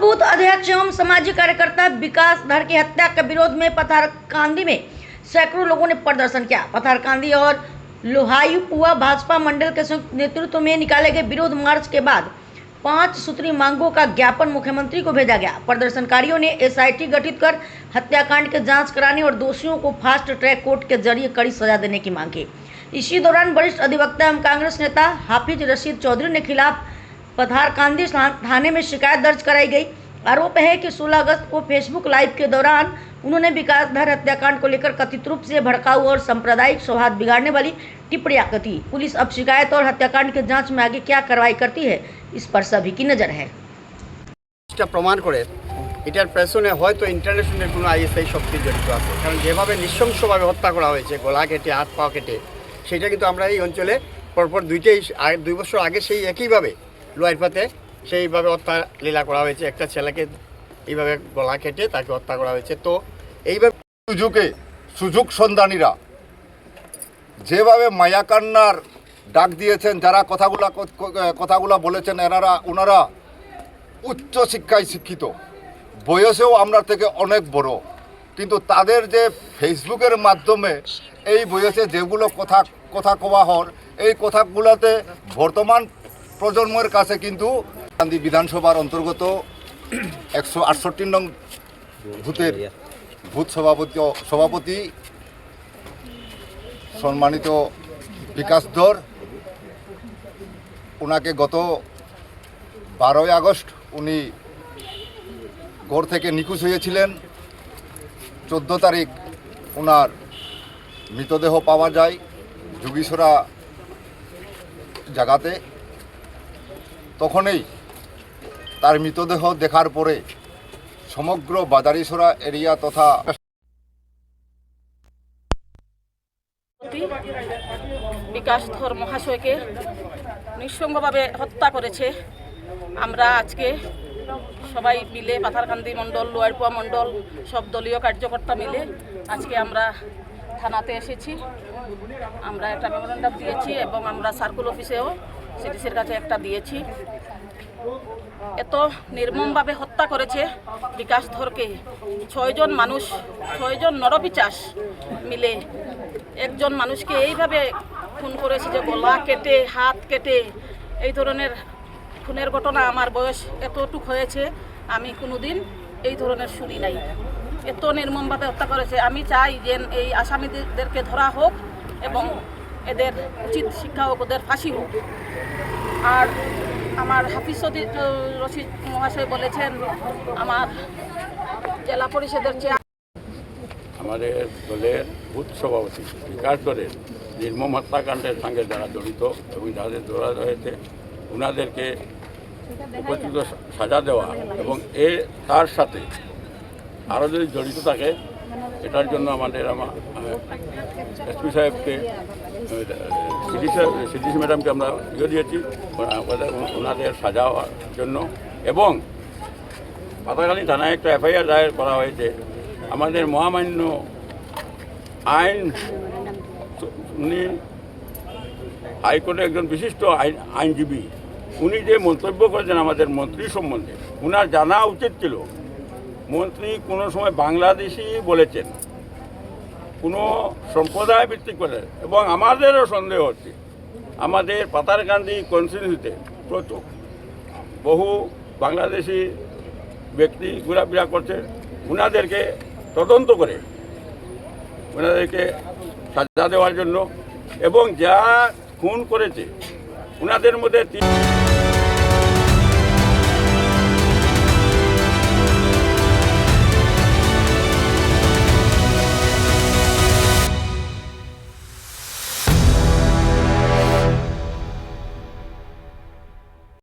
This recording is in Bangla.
बूथ अध्यक्ष एवं सामाजिक कार्यकर्ता विकास धर की हत्या के विरोध में पथारकांदी में सैकड़ों लोगों ने प्रदर्शन किया। पथारकांदी और लोहायुपुआ भाजपा मंडल के संयुक्त नेतृत्व में निकाले गए विरोध मार्च के बाद 5 सूत्री मांगों का ज्ञापन मुख्यमंत्री को भेजा गया। प्रदर्शनकारियों ने एसआईटी गठित कर हत्याकांड की जांच कराने और दोषियों को फास्ट ट्रैक कोर्ट के जरिए कड़ी सजा देने की मांग की। इसी दौरान वरिष्ठ अधिवक्ता एवं कांग्रेस नेता हाफिज रशीद चौधरी ने खिलाफ पथारकांदी थाने में शिकायत दर्ज कराई गई। आरोप है कि 16 अगस्त को फेसबुक लाइव के दौरान उन्होंने विकास धर हत्याकांड को लेकर कथित रूप से भड़काऊ और सांप्रदायिक सौहार्द बिगाड़ने वाली टिप्पणियां की। पुलिस अब शिकायत और हत्याकांड की जांच में आगे क्या कार्रवाई करती है, इस पर सभी की नजर है। प्रमाण करे এটার পেছনে হয়তো ইন্টারন্যাশনাল কোনো আইএসআই শক্তি জড়িত আছে, কারণ যেভাবে নৃশংসভাবে হত্যা করা হয়েছে, গলা কেটে হাত পা কেটে, সেটা কিন্তু আমরা এই অঞ্চলে পরপর 2 বছর আগে সেই একইভাবে লোয়ারপাতে সেইভাবে হত্যা লীলা করা হয়েছে। একটা ছেলেকে এইভাবে গলা কেটে তাকে হত্যা করা হয়েছে। তো এইভাবে সুযোগ সন্ধানীরা যেভাবে মায়াকান্নার ডাক দিয়েছেন, যারা কথাগুলা বলেছেন, ওনারা উচ্চ শিক্ষায় শিক্ষিত, বয়সেও আমরা থেকে অনেক বড়, কিন্তু তাদের যে ফেসবুকের মাধ্যমে এই বয়সে যেগুলো কথা কওয়া হর, এই কথাগুলোতে বর্তমান প্রজন্মের কাছে কিন্তু গান্ধী বিধানসভার অন্তর্গত 168 নং বুথের বুথ সভাপতি সম্মানিত বিকাশ ধর, ওনাকে গত 12 আগস্ট উনি ঘর থেকে নিখোঁজ হয়েছিলেন। 14 তারিখ ওনার মৃতদেহ পাওয়া যায় যোগীছড়া জায়গাতে। তখনই তার মৃতদেহ দেখার পরে সমগ্র বাজারিছড়া এরিয়া তথা বিকাশ ধর মহাশয়কে নৃশংসভাবে হত্যা করেছে। আমরা আজকে সবাই মিলে পাথারকান্দি মণ্ডল, লোয়ারপুয়া মণ্ডল, সব দলীয় কার্যকর্তা মিলে আজকে আমরা থানাতে এসেছি। আমরা একটা মেমোরেন্ডাম দিয়েছি এবং আমরা সার্কুল অফিসেও সিডিসির কাছে একটা দিয়েছি। এত নির্মমভাবে হত্যা করেছে বিকাশ ধরকে 6 জন নরপিচাস মিলে একজন মানুষকে এইভাবে খুন করেছে, যে গলা কেটে হাত কেটে। এই ধরনের খুনের ঘটনা আমার বয়স এতটুকু হয়েছে, আমি কোনোদিন এই ধরনের শুনি নাই। এত নির্মমভাবে হত্যা করেছে। আমি চাই যে এই আসামিদেরকে ধরা হোক এবং এদের উচিত শিক্ষা হোক, ওদের ফাঁসি হোক। আর আমার হাফিজ রশিদ মহাশয় বলেছেন, আমার জেলা পরিষদের আমাদের দলের বুথ সভাপতি বিকাশ ধরের নির্মম হত্যাকাণ্ডের সঙ্গে যারা জড়িত এবং যাদের ধরা হয়েছে ওনাদেরকে উপযুক্ত সাজা দেওয়া এবং তার সাথে আরও যদি জড়িত থাকে এটার জন্য আমার এসপি সাহেবকে, সিডিসি ম্যাডামকে আমরা দিয়েছি ওনাদের সাজাওয়ার জন্য। এবং পাতাকালী থানায় একটা এফআইআর দায়ের করা হয়েছে। আমাদের মহামান্য উনি হাইকোর্টের একজন বিশিষ্ট আইনজীবী, উনি যে মন্তব্য করেছেন আমাদের মন্ত্রী সম্বন্ধে, ওনার জানা উচিত ছিল। মন্ত্রী কোনো সময় বাংলাদেশি বলেছেন, কোনো সম্প্রদায় ভিত্তিক করে। এবং আমাদেরও সন্দেহ হচ্ছে আমাদের পাতারকান্দি কনস্টিটিউন্সিতে প্রচুর বহু বাংলাদেশি ব্যক্তি ঘোরাফেরা করছে। ওনাদেরকে তদন্ত করে ওনাদেরকে সাজা দেওয়ার জন্য এবং যা খুন করেছে ওনাদের মধ্যে